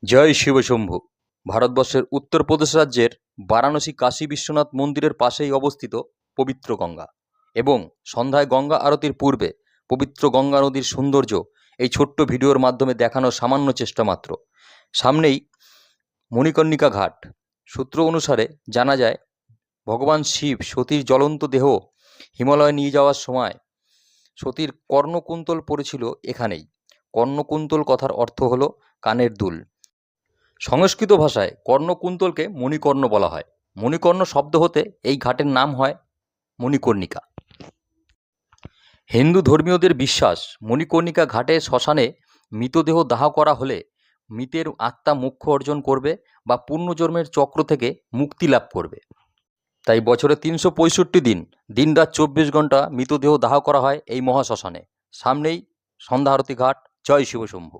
জয় শিবশম্ভু। ভারতবর্ষের উত্তরপ্রদেশ রাজ্যের বারাণসী কাশী বিশ্বনাথ মন্দিরের পাশেই অবস্থিত পবিত্র গঙ্গা এবং সন্ধ্যায় গঙ্গা আরতির পূর্বে পবিত্র গঙ্গা নদীর সৌন্দর্য এই ছোট্ট ভিডিওর মাধ্যমে দেখানোর সামান্য চেষ্টা মাত্র। সামনেই মণিকর্ণিকা ঘাট। সূত্র অনুসারে জানা যায়, ভগবান শিব সতীর জ্বলন্ত দেহ হিমালয়ে নিয়ে যাওয়ার সময় সতীর কর্ণকুন্তল পড়েছিল এখানেই। কর্ণকুন্তল কথার অর্থ হলো কানের দুল। সংস্কৃত ভাষায় কর্ণকুন্তলকে মণিকর্ণ বলা হয়। মণিকর্ণ শব্দ হতে এই ঘাটের নাম হয় মণিকর্ণিকা। হিন্দু ধর্মীয়দের বিশ্বাস, মণিকর্ণিকা ঘাটে শ্মশানে মৃতদেহ দাহ করা হলে মৃতের আত্মা মোক্ষ অর্জন করবে বা পূর্বজন্মের চক্র থেকে মুক্তি লাভ করবে। তাই বছরে 365 দিন দিনরাত 24 ঘন্টা মৃতদেহ দাহ করা হয় এই মহাশ্মশানে। সামনেই সন্ধ্যা আরতি ঘাট। জয় শিবশম্ভু।